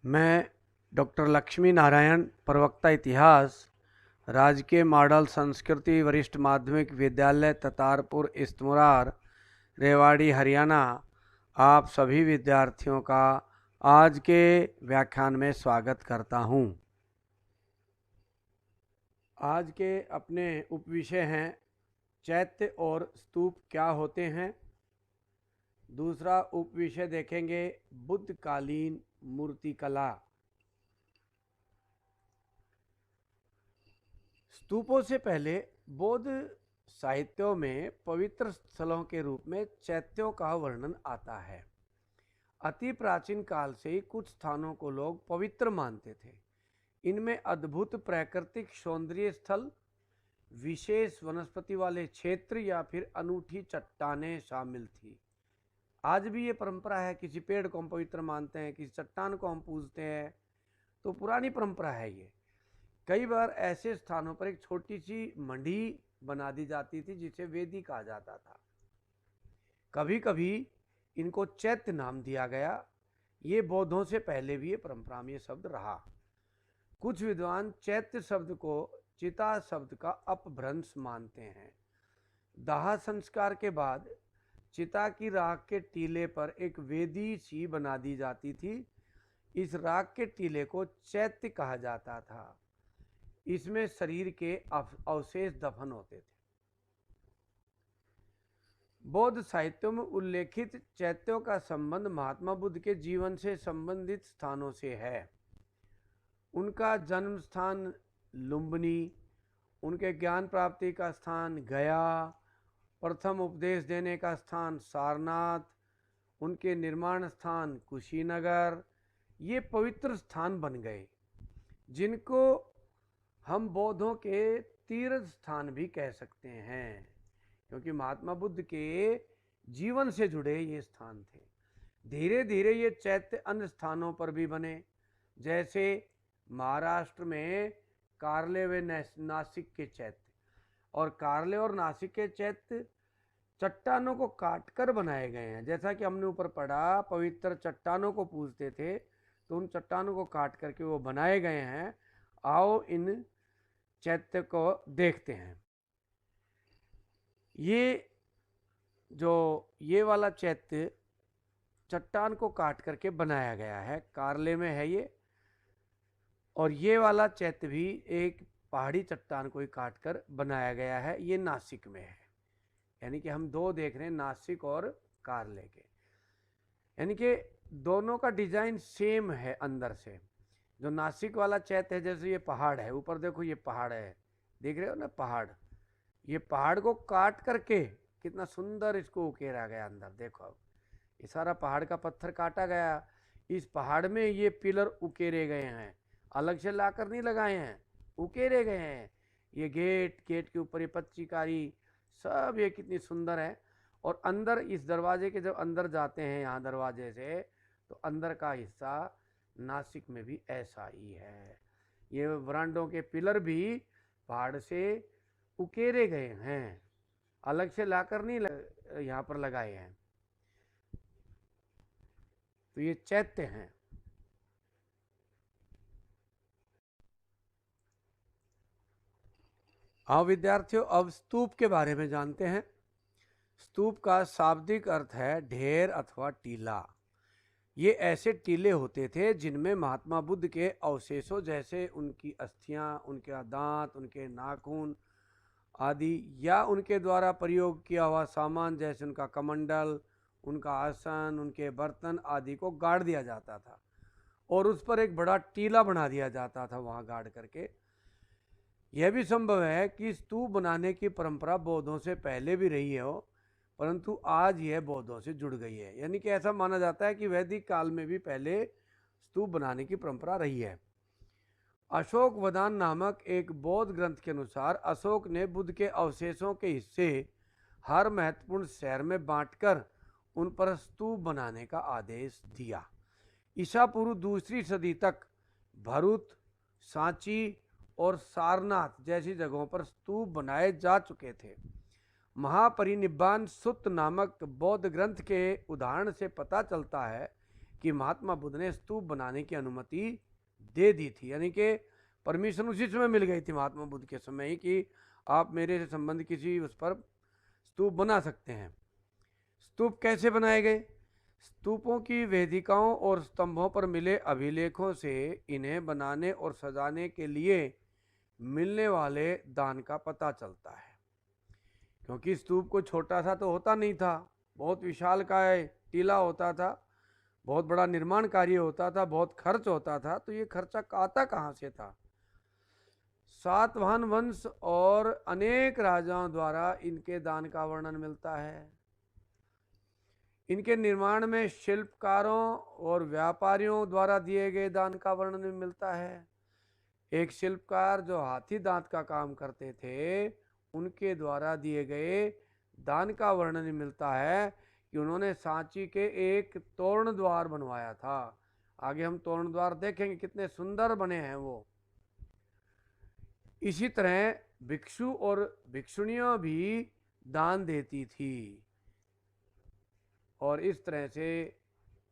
मैं डॉक्टर लक्ष्मी नारायण, प्रवक्ता इतिहास, राजकीय मॉडल संस्कृति वरिष्ठ माध्यमिक विद्यालय ततारपुर इस्तमुरार, रेवाड़ी, हरियाणा, आप सभी विद्यार्थियों का आज के व्याख्यान में स्वागत करता हूं। आज के अपने उपविषय हैं चैत्य और स्तूप क्या होते हैं। दूसरा उपविषय देखेंगे बुद्धकालीन मूर्तिकला। स्तूपों से पहले बौद्ध साहित्यों में पवित्र स्थलों के रूप में चैत्यों का वर्णन आता है। अति प्राचीन काल से ही कुछ स्थानों को लोग पवित्र मानते थे। इनमें अद्भुत प्राकृतिक सौंदर्य स्थल, विशेष वनस्पति वाले क्षेत्र या फिर अनूठी चट्टानें शामिल थी। आज भी ये परंपरा है, किसी पेड़ को हम पवित्र मानते हैं, किसी चट्टान को हम पूजते हैं, तो पुरानी परंपरा है ये। कई बार ऐसे स्थानों पर एक छोटी सी मंडी बना दी जाती थी जिसे वेदी कहा जाता था। कभी कभी इनको चैत्य नाम दिया गया। ये बौद्धों से पहले भी ये परंपरा में ये शब्द रहा। कुछ विद्वान चैत्य शब्द को चिता शब्द का अपभ्रंश मानते हैं। दाह संस्कार के बाद चिता की राख के टीले पर एक वेदी सी बना दी जाती थी। इस राख के टीले को चैत्य कहा जाता था। इसमें शरीर के अवशेष दफन होते थे। बौद्ध साहित्यों में उल्लेखित चैत्यों का संबंध महात्मा बुद्ध के जीवन से संबंधित स्थानों से है। उनका जन्म स्थान लुम्बिनी, उनके ज्ञान प्राप्ति का स्थान गया, प्रथम उपदेश देने का स्थान सारनाथ, उनके निर्माण स्थान कुशीनगर, ये पवित्र स्थान बन गए जिनको हम बौद्धों के तीर्थ स्थान भी कह सकते हैं, क्योंकि महात्मा बुद्ध के जीवन से जुड़े ये स्थान थे। धीरे धीरे ये चैत्य अन्य स्थानों पर भी बने, जैसे महाराष्ट्र में कार्ले व नासिक के चैत्य। और कार्ले और नासिक के चैत्य चट्टानों को काटकर बनाए गए हैं। जैसा कि हमने ऊपर पढ़ा, पवित्र चट्टानों को पूजते थे, तो उन चट्टानों को काट करके वो बनाए गए हैं। आओ इन चैत्य को देखते हैं। ये वाला चैत्य चट्टान को काट करके बनाया गया है, कार्ले में है ये। और ये वाला चैत्य भी एक पहाड़ी चट्टान को ही काट कर बनाया गया है, ये नासिक में है। यानी कि हम दो देख रहे हैं, नासिक और कार्ले के। यानी कि दोनों का डिजाइन सेम है अंदर से। जो नासिक वाला चैत्य है, जैसे ये पहाड़ है, ऊपर देखो ये पहाड़ है, देख रहे हो ना पहाड़। ये पहाड़ को काट करके कितना सुंदर इसको उकेरा गया अंदर। देखो अब ये सारा पहाड़ का पत्थर काटा गया, इस पहाड़ में ये पिलर उकेरे गए हैं, अलग से लाकर नहीं लगाए हैं, उकेरे गए हैं। ये गेट के ऊपर ये पच्चीकारी, सब ये कितनी सुंदर है। और अंदर इस दरवाजे के जब अंदर जाते हैं यहाँ दरवाजे से, तो अंदर का हिस्सा नासिक में भी ऐसा ही है। ये वरांडों के पिलर भी पहाड़ से उकेरे गए हैं, अलग से लाकर नहीं यहाँ पर लगाए हैं। तो ये चैत्य हैं। आओ विद्यार्थियों, अब स्तूप के बारे में जानते हैं। स्तूप का शाब्दिक अर्थ है ढेर अथवा टीला। ये ऐसे टीले होते थे जिनमें महात्मा बुद्ध के अवशेषों, जैसे उनकी अस्थियां, उनके दांत, उनके नाखून आदि, या उनके द्वारा प्रयोग किया हुआ सामान जैसे उनका कमंडल, उनका आसन, उनके बर्तन आदि को गाड़ दिया जाता था और उस पर एक बड़ा टीला बना दिया जाता था वहाँ गाड़ करके। यह भी संभव है कि स्तूप बनाने की परंपरा बौद्धों से पहले भी रही हो, परंतु आज यह बौद्धों से जुड़ गई है। यानी कि ऐसा माना जाता है कि वैदिक काल में भी पहले स्तूप बनाने की परंपरा रही है। अशोक वदान नामक एक बौद्ध ग्रंथ के अनुसार अशोक ने बुद्ध के अवशेषों के हिस्से हर महत्वपूर्ण शहर में बांटकर उन पर स्तूप बनाने का आदेश दिया। ईसा पूर्व 2री सदी तक भरूच, सांची और सारनाथ जैसी जगहों पर स्तूप बनाए जा चुके थे। महापरिनिब्बान सुत्त नामक बौद्ध ग्रंथ के उदाहरण से पता चलता है कि महात्मा बुद्ध ने स्तूप बनाने की अनुमति दे दी थी, यानी कि परमिशन उसी समय मिल गई थी महात्मा बुद्ध के समय ही कि आप मेरे से संबंध किसी उस पर स्तूप बना सकते हैं। स्तूप कैसे बनाए गए? स्तूपों की वेदिकाओं और स्तंभों पर मिले अभिलेखों से इन्हें बनाने और सजाने के लिए मिलने वाले दान का पता चलता है, क्योंकि स्तूप को छोटा सा तो होता नहीं था, बहुत विशालकाय टीला होता था, बहुत बड़ा निर्माण कार्य होता था, बहुत खर्च होता था। तो ये खर्चा आता कहाँ से था? सातवाहन वंश और अनेक राजाओं द्वारा इनके दान का वर्णन मिलता है। इनके निर्माण में शिल्पकारों और व्यापारियों द्वारा दिए गए दान का वर्णन मिलता है। एक शिल्पकार जो हाथी दांत का काम करते थे, उनके द्वारा दिए गए दान का वर्णन मिलता है कि उन्होंने सांची के एक तोरण द्वार बनवाया था। आगे हम तोरण द्वार देखेंगे, कितने सुंदर बने हैं वो। इसी तरह भिक्षु और भिक्षुणियां भी दान देती थी और इस तरह से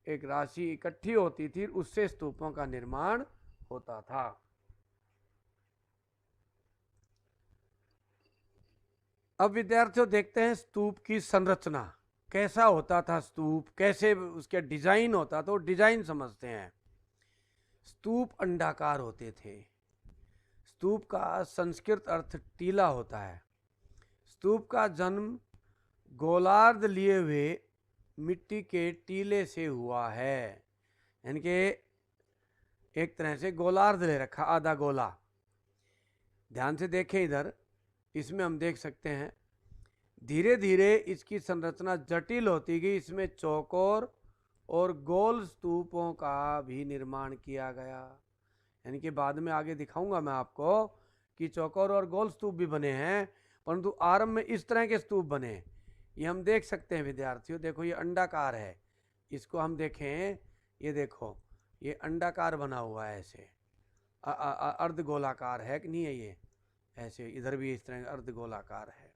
एक राशि इकट्ठी होती थी, उससे स्तूपों का निर्माण होता था। अब विद्यार्थियों देखते हैं स्तूप की संरचना, कैसा होता था स्तूप, कैसे उसके डिजाइन होता था, डिजाइन समझते हैं। स्तूप अंडाकार होते थे। स्तूप का संस्कृत अर्थ टीला होता है। स्तूप का जन्म गोलार्ध लिए हुए मिट्टी के टीले से हुआ है, यानी कि एक तरह से गोलार्ध ले रखा, आधा गोला। ध्यान से देखें इधर, इसमें हम देख सकते हैं धीरे धीरे इसकी संरचना जटिल होती गई। इसमें चौकोर और गोल स्तूपों का भी निर्माण किया गया, यानी कि बाद में आगे दिखाऊंगा मैं आपको कि चौकोर और गोल स्तूप भी बने हैं, परंतु आरंभ में इस तरह के स्तूप बने। ये हम देख सकते हैं विद्यार्थियों, देखो ये अंडाकार है, इसको हम देखें, ये देखो ये अंडाकार बना हुआ है, ऐसे अर्ध गोलाकार है कि नहीं है, ये ऐसे इधर भी इस तरह अर्ध गोलाकार है।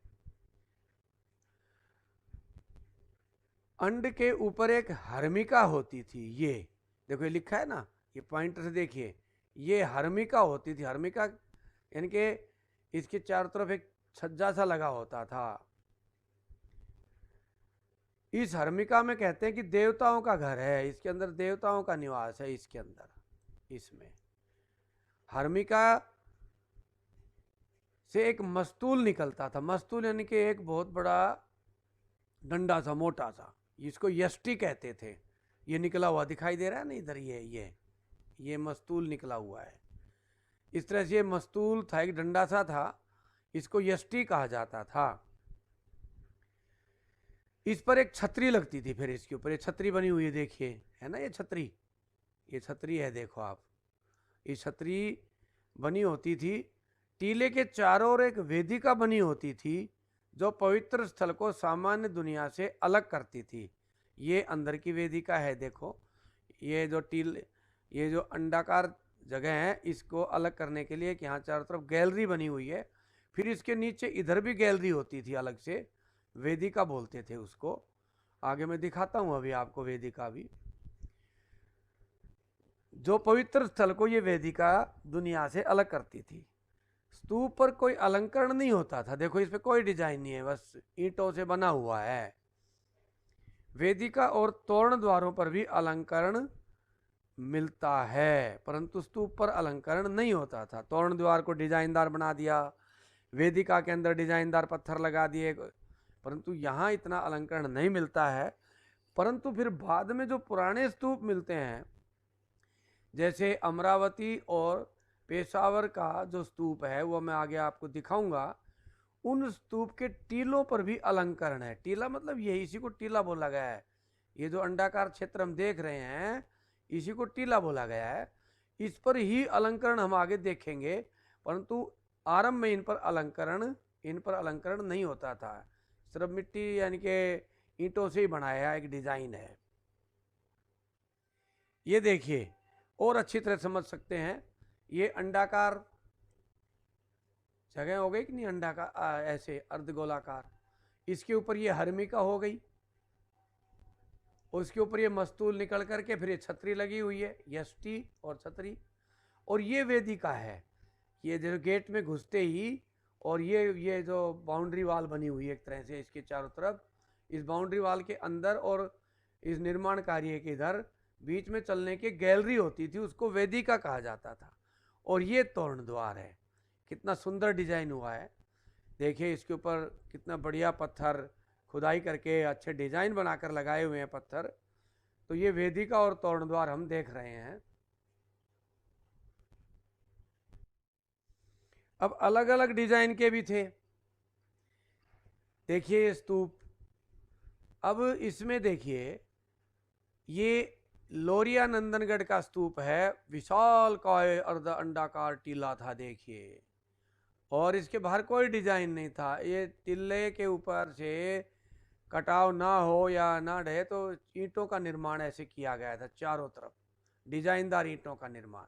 अंड के ऊपर एक हर्मिका होती थी, ये देखो ये लिखा है ना, ये पॉइंटर से देखिए, ये हर्मिका होती थी। हर्मिका यानी कि इसके चारों तरफ एक छज्जा सा लगा होता था। इस हर्मिका में कहते हैं कि देवताओं का घर है, इसके अंदर देवताओं का निवास है। इसके अंदर इसमें हर्मिका से एक मस्तूल निकलता था। मस्तूल यानी कि एक बहुत बड़ा डंडा सा, मोटा सा, इसको यष्टि कहते थे। ये निकला हुआ दिखाई दे रहा है ना इधर, ये मस्तूल निकला हुआ है। इस तरह से ये मस्तूल था, एक डंडा सा था, इसको यष्टि कहा जाता था। इस पर एक छतरी लगती थी, फिर इसके ऊपर ये छतरी बनी हुई है, देखिए है ना, ये छतरी है, देखो आप, ये छतरी बनी होती थी। टीले के चारों ओर एक वेदिका बनी होती थी जो पवित्र स्थल को सामान्य दुनिया से अलग करती थी। ये अंदर की वेदिका है, देखो ये जो अंडाकार जगह है, इसको अलग करने के लिए कि यहाँ चारों तरफ गैलरी बनी हुई है। फिर इसके नीचे इधर भी गैलरी होती थी अलग से, वेदिका बोलते थे उसको। आगे मैं दिखाता हूँ अभी आपको वेदिका भी। जो पवित्र स्थल को ये वेदिका दुनिया से अलग करती थी। स्तूप पर कोई अलंकरण नहीं होता था, देखो इस पे कोई डिजाइन नहीं है, बस ईंटों से बना हुआ है। वेदिका और तोरण द्वारों पर भी अलंकरण मिलता है, परंतु स्तूप पर अलंकरण नहीं होता था। तोरण द्वार को डिजाइनदार बना दिया, वेदिका के अंदर डिजाइनदार पत्थर लगा दिए, परंतु यहाँ इतना अलंकरण नहीं मिलता है। परंतु फिर बाद में जो पुराने स्तूप मिलते हैं, जैसे अमरावती और पेशावर का जो स्तूप है, वो मैं आगे आपको दिखाऊंगा। उन स्तूप के टीलों पर भी अलंकरण है। टीला मतलब ये, इसी को टीला बोला गया है। ये जो अंडाकार क्षेत्र हम देख रहे हैं, इसी को टीला बोला गया है। इस पर ही अलंकरण हम आगे देखेंगे, परंतु आरंभ में इन पर अलंकरण नहीं होता था। सिर्फ मिट्टी यानी कि ईंटों से ही बनाया एक डिजाइन है। ये देखिए और अच्छी तरह समझ सकते हैं, ये अंडाकार जगह हो गई कि नहीं, अंडाकार ऐसे अर्धगोलाकार, इसके ऊपर ये हर्मिका हो गई उसके ऊपर ये मस्तूल निकल करके फिर ये छतरी लगी हुई है, यष्टि और छतरी, और ये वेदिका है। ये जो गेट में घुसते ही, और ये जो बाउंड्री वाल बनी हुई है एक तरह से इसके चारों तरफ, इस बाउंड्री वाल के अंदर और इस निर्माण कार्य के इधर बीच में चलने की गैलरी होती थी, उसको वेदिका कहा जाता था। और ये तोरण द्वार है, कितना सुंदर डिजाइन हुआ है। देखिए इसके ऊपर कितना बढ़िया पत्थर खुदाई करके अच्छे डिजाइन बनाकर लगाए हुए हैं पत्थर। तो ये वेदिका और तोरण द्वार हम देख रहे हैं। अब अलग अलग डिजाइन के भी थे। देखिए स्तूप, अब इसमें देखिए ये लोरिया नंदनगढ़ का स्तूप है, विशाल काय अर्ध अंडाकार टीला था देखिए, और इसके बाहर कोई डिजाइन नहीं था। ये टिल्ले के ऊपर से कटाव ना हो या ना ढहे तो ईंटों का निर्माण ऐसे किया गया था, चारों तरफ डिजाइनदार ईंटों का निर्माण।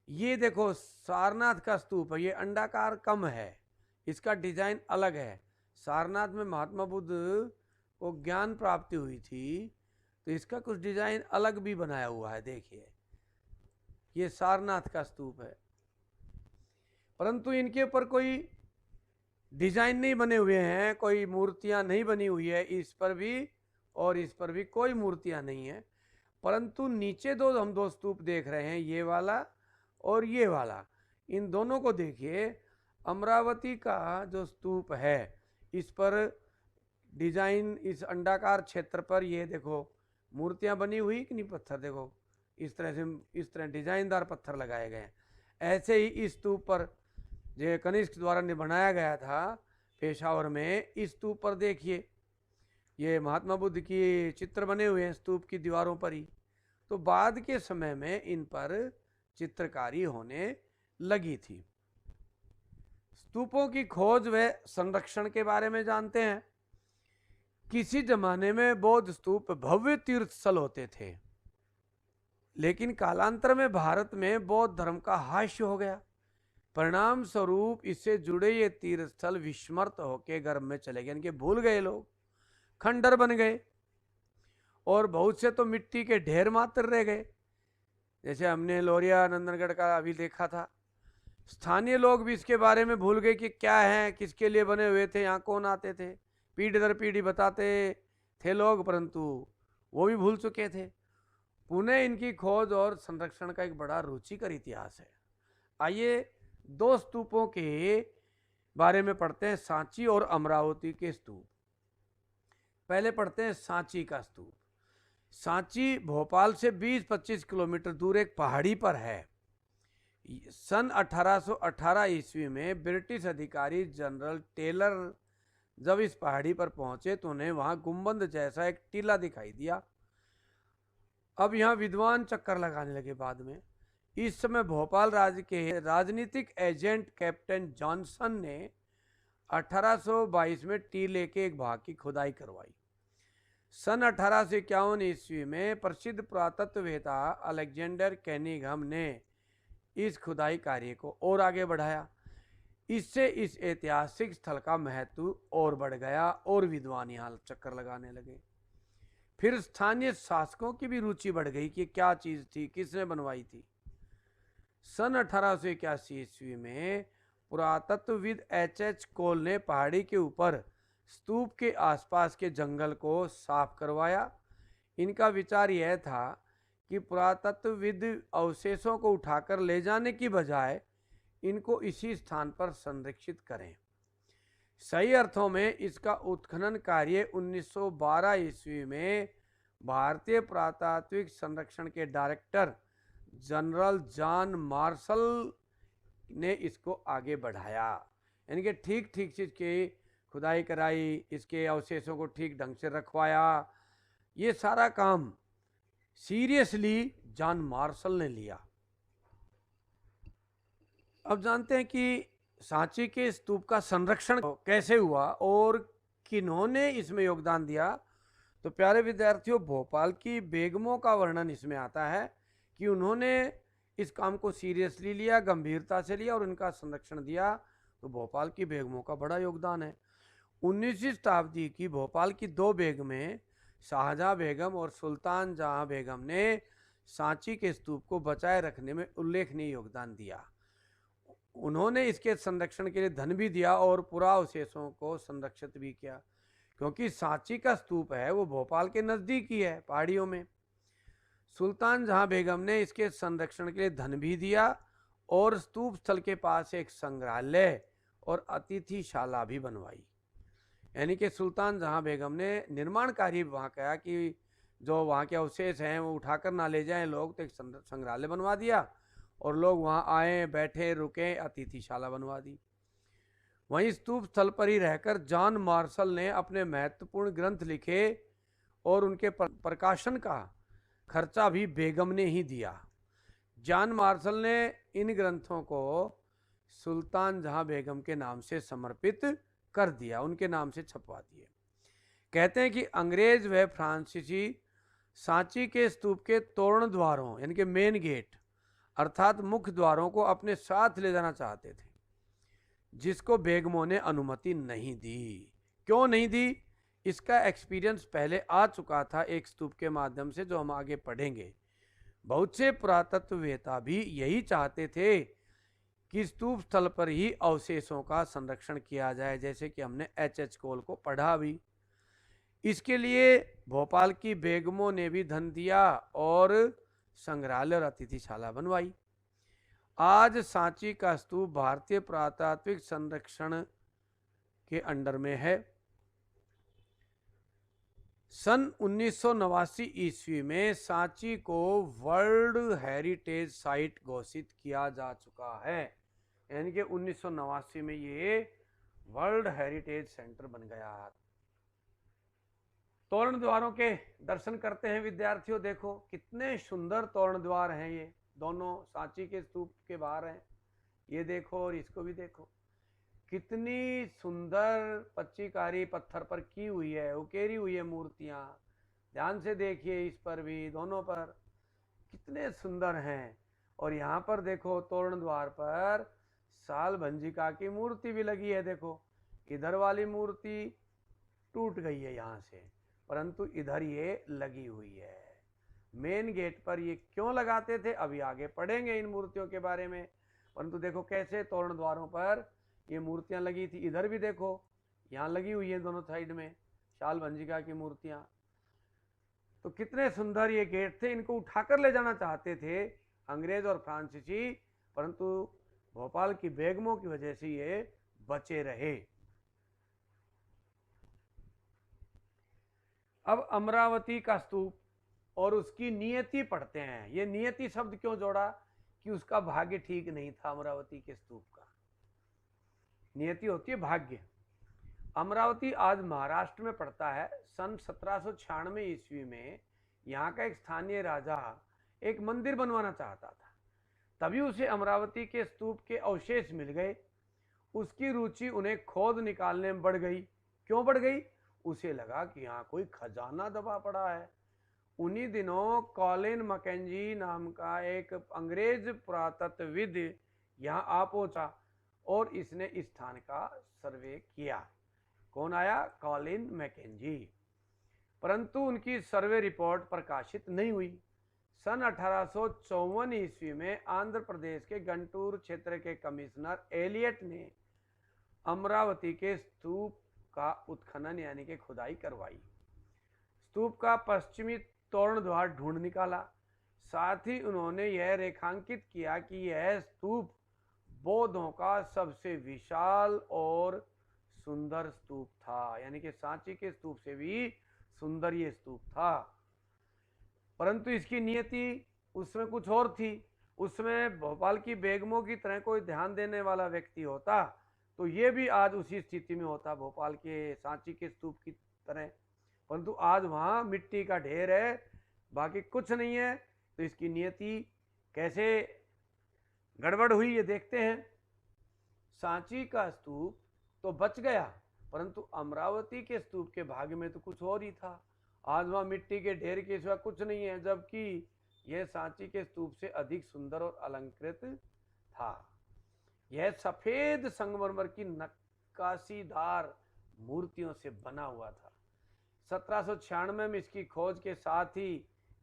ये देखो सारनाथ का स्तूप है, ये अंडाकार कम है, इसका डिजाइन अलग है। सारनाथ में महात्मा बुद्ध को ज्ञान प्राप्ति हुई थी, तो इसका कुछ डिजाइन अलग भी बनाया हुआ है। देखिए ये सारनाथ का स्तूप है, परंतु इनके ऊपर कोई डिजाइन नहीं बने हुए हैं, कोई मूर्तियां नहीं बनी हुई है। इस पर भी और इस पर भी कोई मूर्तियां नहीं है, परंतु नीचे हम दो स्तूप देख रहे हैं, ये वाला और ये वाला। इन दोनों को देखिए, अमरावती का जो स्तूप है इस पर डिजाइन, इस अंडाकार क्षेत्र पर ये देखो मूर्तियां बनी हुई कि नहीं, पत्थर देखो इस तरह से, इस तरह डिजाइनदार पत्थर लगाए गए हैं। ऐसे ही इस स्तूप पर जो कनिष्क द्वारा बनाया गया था पेशावर में, इस स्तूप पर देखिए ये महात्मा बुद्ध की चित्र बने हुए हैं स्तूप की दीवारों पर ही। तो बाद के समय में इन पर चित्रकारी होने लगी थी। स्तूपों की खोज व संरक्षण के बारे में जानते हैं। किसी जमाने में बौद्ध स्तूप भव्य तीर्थ स्थल होते थे, लेकिन कालांतर में भारत में बौद्ध धर्म का हास्य हो गया। परिणाम स्वरूप इससे जुड़े ये तीर्थ स्थल विस्मृत होके गर्भ में चले गए, इनके भूल गए लोग, खंडर बन गए, और बहुत से तो मिट्टी के ढेर मात्र रह गए। जैसे हमने लोरिया नंदनगढ़ का अभी देखा था। स्थानीय लोग भी इसके बारे में भूल गए कि क्या है, किसके लिए बने हुए थे, यहाँ कौन आते थे। पीढ़ी दर पीढ़ी बताते थे लोग, परंतु वो भी भूल चुके थे। पुनः इनकी खोज और संरक्षण का एक बड़ा रुचिकर इतिहास है। आइए दो स्तूपों के बारे में पढ़ते हैं, सांची और अमरावती के स्तूप। पहले पढ़ते हैं सांची का स्तूप। सांची भोपाल से 20-25 किलोमीटर दूर एक पहाड़ी पर है। सन 1818 ईस्वी में ब्रिटिश अधिकारी जनरल टेलर जब इस पहाड़ी पर पहुंचे तो उन्हें वहां गुंबद जैसा एक टीला दिखाई दिया। अब यहाँ विद्वान चक्कर लगाने लगे बाद में। इस समय भोपाल राज्य के राजनीतिक एजेंट कैप्टन जॉनसन ने 1822 में टीले के एक भाग की खुदाई करवाई। सन 1851 ईस्वी में प्रसिद्ध पुरातत्ववेत्ता अलेक्जेंडर कैनिघम ने इस खुदाई कार्य को और आगे बढ़ाया। इससे इस ऐतिहासिक स्थल का महत्व और बढ़ गया और विद्वान यहाँ चक्कर लगाने लगे। फिर स्थानीय शासकों की भी रुचि बढ़ गई कि क्या चीज थी, किसने बनवाई थी। सन 1881 ईस्वी में पुरातत्वविद H.H. कोल ने पहाड़ी के ऊपर स्तूप के आसपास के जंगल को साफ करवाया। इनका विचार यह था कि पुरातत्वविद अवशेषों को उठाकर ले जाने की बजाय इनको इसी स्थान पर संरक्षित करें। सही अर्थों में इसका उत्खनन कार्य 1912 ईस्वी में भारतीय पुरातात्विक संरक्षण के डायरेक्टर जनरल जॉन मार्शल ने इसको आगे बढ़ाया। यानी कि ठीक ठीक चीज की खुदाई कराई, इसके अवशेषों को ठीक ढंग से रखवाया। ये सारा काम सीरियसली जॉन मार्शल ने लिया। अब जानते हैं कि सांची के स्तूप का संरक्षण कैसे हुआ और किन्होंने इसमें योगदान दिया। तो प्यारे विद्यार्थियों, भोपाल की बेगमों का वर्णन इसमें आता है कि उन्होंने इस काम को सीरियसली लिया, गंभीरता से लिया और इनका संरक्षण दिया। तो भोपाल की बेगमों का बड़ा योगदान है। 19वीं शताब्दी की भोपाल की दो बेगमें शाहजहां बेगम और सुल्तान जहां बेगम ने सांची के स्तूप को बचाए रखने में उल्लेखनीय योगदान दिया। उन्होंने इसके संरक्षण के लिए धन भी दिया और पुरावशेषों को संरक्षित भी किया, क्योंकि सांची का स्तूप है वो भोपाल के नज़दीक ही है, पहाड़ियों में। सुल्तान जहां बेगम ने इसके संरक्षण के लिए धन भी दिया और स्तूप स्थल के पास एक संग्रहालय और अतिथिशाला भी बनवाई। यानी कि सुल्तान जहां बेगम ने निर्माण कार्य वहाँ किया कि जो वहाँ के अवशेष हैं वो उठाकर ना ले जाएं लोग, तो एक संग्रहालय बनवा दिया और लोग वहाँ आए, बैठे, रुके, अतिथिशाला बनवा दी। वहीं स्तूप स्थल पर ही रहकर जॉन मार्शल ने अपने महत्वपूर्ण ग्रंथ लिखे और उनके प्रकाशन का खर्चा भी बेगम ने ही दिया। जॉन मार्शल ने इन ग्रंथों को सुल्तान जहां बेगम के नाम से समर्पित कर दिया, उनके नाम से छपवा दिए। कहते हैं कि अंग्रेज व फ्रांसीसी सांची के स्तूप के तोरण द्वारों यानी कि मेन गेट अर्थात मुख्य द्वारों को अपने साथ ले जाना चाहते थे, जिसको बेगमों ने अनुमति नहीं दी। क्यों नहीं दी? इसका एक्सपीरियंस पहले आ चुका था एक स्तूप के माध्यम से, जो हम आगे पढ़ेंगे। बहुत से पुरातत्ववेत्ता भी यही चाहते थे कि स्तूप स्थल पर ही अवशेषों का संरक्षण किया जाए, जैसे कि हमने एच कोल को पढ़ा भी। इसके लिए भोपाल की बेगमों ने भी धन दिया और संग्रहालय और अतिथिशाला बनवाई। आज सांची का स्तूप भारतीय पुरातात्विक संरक्षण के अंडर में है। सन 1989 ईस्वी में सांची को वर्ल्ड हेरिटेज साइट घोषित किया जा चुका है। यानी कि 1989 में ये वर्ल्ड हेरिटेज सेंटर बन गया। तोरण द्वारों के दर्शन करते हैं विद्यार्थियों। देखो कितने सुंदर तोरण द्वार हैं, ये दोनों सांची के स्तूप के बाहर हैं। ये देखो और इसको भी देखो, कितनी सुंदर पच्चीकारी पत्थर पर की हुई है, उकेरी हुई है मूर्तियां। ध्यान से देखिए, इस पर भी, दोनों पर कितने सुंदर हैं। और यहाँ पर देखो तोरण द्वार पर साल भंजिका की मूर्ति भी लगी है। देखो इधर वाली मूर्ति टूट गई है यहाँ से, परंतु इधर ये लगी हुई है। मेन गेट पर ये क्यों लगाते थे अभी आगे पढ़ेंगे इन मूर्तियों के बारे में। परंतु देखो कैसे तोरण द्वारों पर ये मूर्तियां लगी थी। इधर भी देखो यहाँ लगी हुई है दोनों साइड में शाल भंजिका की मूर्तियां। तो कितने सुंदर ये गेट थे। इनको उठाकर ले जाना चाहते थे अंग्रेज और फ्रांसीसी, परंतु भोपाल की बेगमों की वजह से ये बचे रहे। अब अमरावती का स्तूप और उसकी नियति पढ़ते हैं। ये नियति शब्द क्यों जोड़ा? कि उसका भाग्य ठीक नहीं था अमरावती के स्तूप का। नियति होती है भाग्य। अमरावती आज महाराष्ट्र में पड़ता है। सन 1796 ईस्वी में यहाँ का एक स्थानीय राजा एक मंदिर बनवाना चाहता था, तभी उसे अमरावती के स्तूप के अवशेष मिल गए। उसकी रुचि उन्हें खोद निकालने में बढ़ गई। क्यों बढ़ गई? उसे लगा कि यहाँ कोई खजाना दबा पड़ा है। उन्हीं दिनों कॉलिन मैकेंजी नाम का एक अंग्रेज पुरातत्वविद यहाँ आ पहुंचा और इसने इस स्थान का सर्वे किया। कौन आया? Colin McKenzie. परंतु उनकी सर्वे रिपोर्ट प्रकाशित नहीं हुई। सन 1854 ईस्वी में आंध्र प्रदेश के गंटूर क्षेत्र के कमिश्नर एलियट ने अमरावती के स्तूप का उत्खनन यानी कि खुदाई करवाई। स्तूप का पश्चिमी तोरण द्वार ढूंढ निकाला। साथ ही उन्होंने यह रेखांकित किया कि यह स्तूप बौद्धों का सबसे विशाल और सुंदर स्तूप था। यानी कि सांची के स्तूप से भी सुंदर ये स्तूप था। परंतु इसकी नियति उसमें कुछ और थी। उसमें भोपाल की बेगमों की तरह कोई ध्यान देने वाला व्यक्ति होता तो ये भी आज उसी स्थिति में होता, भोपाल के सांची के स्तूप की तरह। परंतु आज वहाँ मिट्टी का ढेर है, बाकी कुछ नहीं है। तो इसकी नियति कैसे गड़बड़ हुई ये देखते हैं। सांची का स्तूप तो बच गया, परंतु अमरावती के स्तूप के भाग्य में तो कुछ और ही था। आज वहाँ मिट्टी के ढेर के सिवा कुछ नहीं है, जबकि यह सांची के स्तूप से अधिक सुंदर और अलंकृत था। यह सफेद संगमरमर की नक्काशीदार मूर्तियों से बना हुआ था। 1796 में इसकी खोज के साथ ही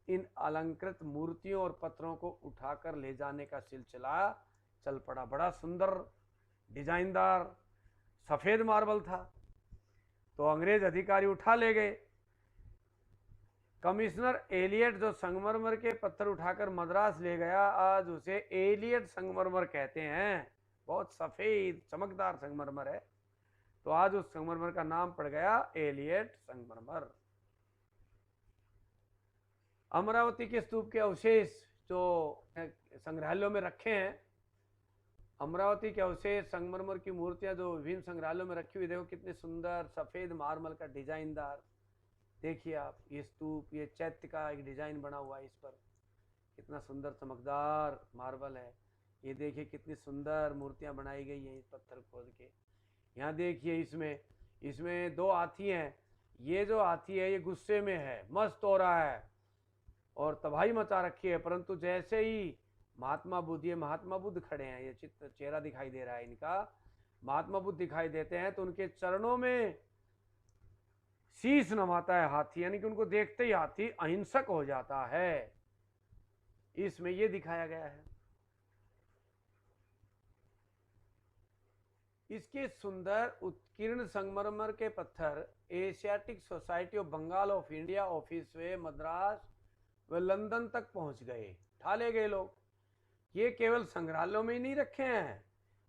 इन अलंकृत मूर्तियों और पत्थरों को उठाकर ले जाने का सिलसिला चल पड़ा। बड़ा सुंदर डिजाइनदार सफेद मार्बल था, तो अंग्रेज अधिकारी उठा ले गए। कमिश्नर एलियट जो संगमरमर के पत्थर उठाकर मद्रास ले गया, आज उसे एलियट संगमरमर कहते हैं। बहुत सफेद चमकदार संगमरमर है, तो आज उस संगमरमर का नाम पड़ गया एलियट संगमरमर। अमरावती के स्तूप के अवशेष जो संग्रहालयों में रखे हैं, अमरावती के अवशेष संगमरमर की मूर्तियां जो विभिन्न संग्रहालयों में रखी हुई, देखो कितने सुंदर सफेद मार्बल का डिजाइनदार। देखिए आप, ये स्तूप, ये चैत्य का एक डिजाइन बना हुआ है, इस पर कितना सुंदर चमकदार मार्बल है। ये देखिए कितनी सुंदर मूर्तियां बनाई गई हैं इस पत्थर खोद के। यहाँ देखिए इसमें दो हाथी हैं। ये जो हाथी है ये गुस्से में है, मस्त हो रहा है और तबाही मचा रखी है, परंतु जैसे ही महात्मा बुद्ध, ये महात्मा बुद्ध खड़े हैं, ये चित्र चेहरा दिखाई दे रहा है इनका, महात्मा बुद्ध दिखाई देते हैं, तो उनके चरणों में शीश नवाता है हाथी, यानी कि उनको देखते ही हाथी अहिंसक हो जाता है। इसमें ये दिखाया गया है। इसके सुंदर उत्कीर्ण संगमरमर के पत्थर Asiatic Society of Bengal of India office से मद्रास व लंदन तक पहुंच गए, उठा ले गए लोग। ये केवल संग्रहालयों में ही नहीं रखे हैं,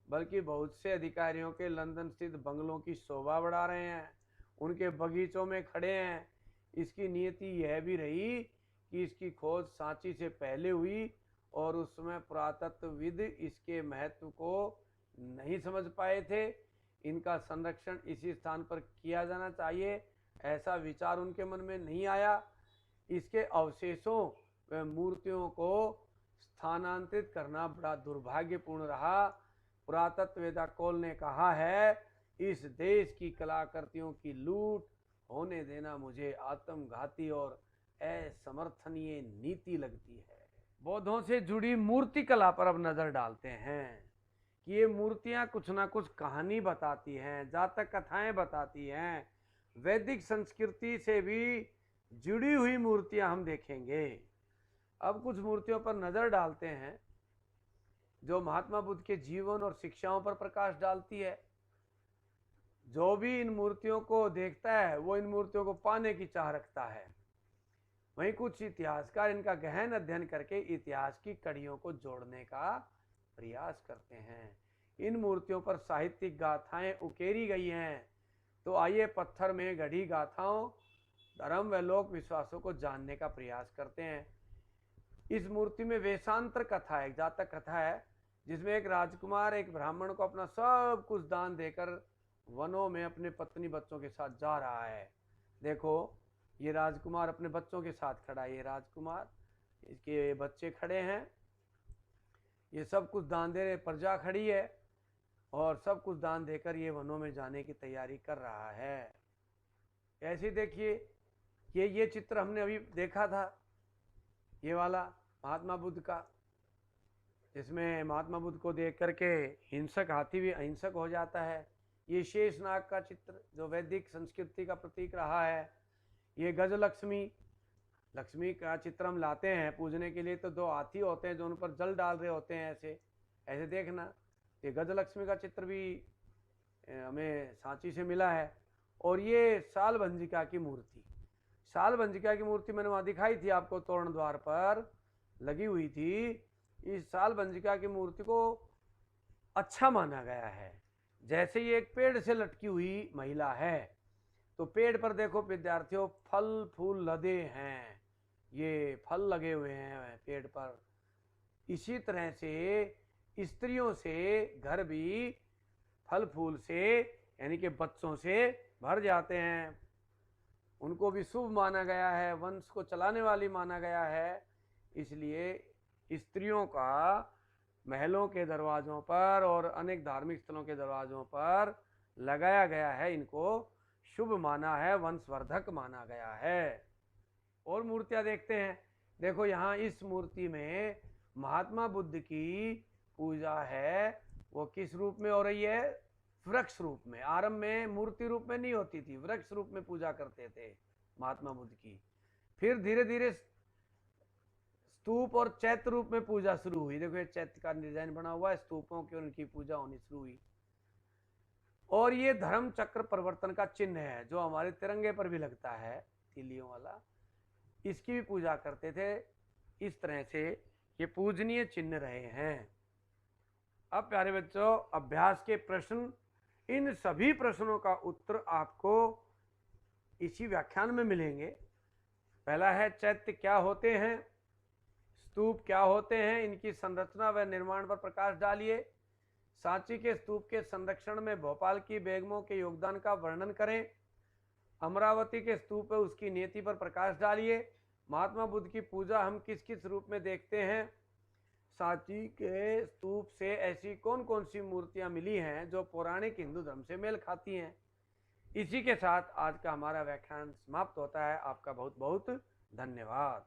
बल्कि बहुत से अधिकारियों के लंदन स्थित बंगलों की शोभा बढ़ा रहे हैं, उनके बगीचों में खड़े हैं। इसकी नियति यह भी रही कि इसकी खोज सांची से पहले हुई और उस समय पुरातत्वविद इसके महत्व को नहीं समझ पाए थे। इनका संरक्षण इसी स्थान पर किया जाना चाहिए, ऐसा विचार उनके मन में नहीं आया। इसके अवशेषों व मूर्तियों को स्थानांतरित करना बड़ा दुर्भाग्यपूर्ण रहा। पुरातत्ववेत्ता कोल ने कहा है, इस देश की कलाकृतियों की लूट होने देना मुझे आत्मघाती और असमर्थनीय नीति लगती है। बौद्धों से जुड़ी मूर्ति कला पर अब नजर डालते हैं कि ये मूर्तियां कुछ ना कुछ कहानी बताती हैं, जातक कथाएं बताती हैं। वैदिक संस्कृति से भी जुड़ी हुई मूर्तियां हम देखेंगे। अब कुछ मूर्तियों पर नजर डालते हैं जो महात्मा बुद्ध के जीवन और शिक्षाओं पर प्रकाश डालती है। जो भी इन मूर्तियों को देखता है वो इन मूर्तियों को पाने की चाह रखता है। वहीं कुछ इतिहासकार इनका गहन अध्ययन करके इतिहास की कड़ियों को जोड़ने का प्रयास करते हैं। इन मूर्तियों पर साहित्यिक गाथाएं उकेरी गई हैं। तो आइए पत्थर में गढ़ी गाथाओं, धर्म व लोक विश्वासों को जानने का प्रयास करते हैं। इस मूर्ति में वेशांतर कथा है, एक जातक कथा है, जिसमें एक राजकुमार एक ब्राह्मण को अपना सब कुछ दान देकर वनों में अपने पत्नी बच्चों के साथ जा रहा है। देखो ये राजकुमार अपने बच्चों के साथ खड़ा है, ये राजकुमार, इसके बच्चे खड़े हैं, ये सब कुछ दान दे रहे, प्रजा खड़ी है और सब कुछ दान देकर ये वनों में जाने की तैयारी कर रहा है। ऐसे देखिए ये चित्र हमने अभी देखा था, ये वाला महात्मा बुद्ध का, इसमें महात्मा बुद्ध को देख करके हिंसक हाथी भी अहिंसक हो जाता है। ये शेषनाग का चित्र जो वैदिक संस्कृति का प्रतीक रहा है। ये गजलक्ष्मी, लक्ष्मी का चित्र हम लाते हैं पूजने के लिए, तो दो हाथी होते हैं जो उन पर जल डाल रहे होते हैं, ऐसे ऐसे देखना। ये गजलक्ष्मी का चित्र भी हमें सांची से मिला है। और ये शालभंजिका की मूर्ति, शालभंजिका की मूर्ति मैंने वहाँ दिखाई थी आपको, तोरण द्वार पर लगी हुई थी। इस शालभंजिका की मूर्ति को अच्छा माना गया है। जैसे ये एक पेड़ से लटकी हुई महिला है, तो पेड़ पर देखो विद्यार्थियों फल फूल लदे हैं, ये फल लगे हुए हैं पेड़ पर। इसी तरह से स्त्रियों से घर भी फल फूल से यानी कि बच्चों से भर जाते हैं। उनको भी शुभ माना गया है, वंश को चलाने वाली माना गया है। इसलिए स्त्रियों का महलों के दरवाजों पर और अनेक धार्मिक स्थलों के दरवाजों पर लगाया गया है, इनको शुभ माना है, वंशवर्धक माना गया है। और मूर्तियां देखते हैं, देखो यहाँ इस मूर्ति में महात्मा बुद्ध की पूजा है। वो किस रूप में हो रही है? वृक्ष रूप में। आरंभ में मूर्ति रूप में नहीं होती थी, वृक्ष रूप में पूजा करते थे। महात्मा बुद्ध की। फिर धीरे धीरे स्तूप और चैत्य रूप में पूजा शुरू हुई। देखो ये चैत्य का डिजाइन बना हुआ है, स्तूपों की उनकी पूजा होनी शुरू हुई। और ये धर्म चक्र परिवर्तन का चिन्ह है जो हमारे तिरंगे पर भी लगता है, तीलियों वाला, इसकी भी पूजा करते थे। इस तरह से ये पूजनीय चिन्ह रहे हैं। अब प्यारे बच्चों, अभ्यास के प्रश्न, इन सभी प्रश्नों का उत्तर आपको इसी व्याख्यान में मिलेंगे। पहला है चैत्य क्या होते हैं, स्तूप क्या होते हैं, इनकी संरचना व निर्माण पर प्रकाश डालिए। सांची के स्तूप के संरक्षण में भोपाल की बेगमों के योगदान का वर्णन करें। अमरावती के स्तूप पर उसकी नीति पर प्रकाश डालिए। महात्मा बुद्ध की पूजा हम किस किस रूप में देखते हैं। सांची के स्तूप से ऐसी कौन कौन सी मूर्तियां मिली हैं जो पौराणिक हिंदू धर्म से मेल खाती हैं। इसी के साथ आज का हमारा व्याख्यान समाप्त होता है। आपका बहुत बहुत धन्यवाद।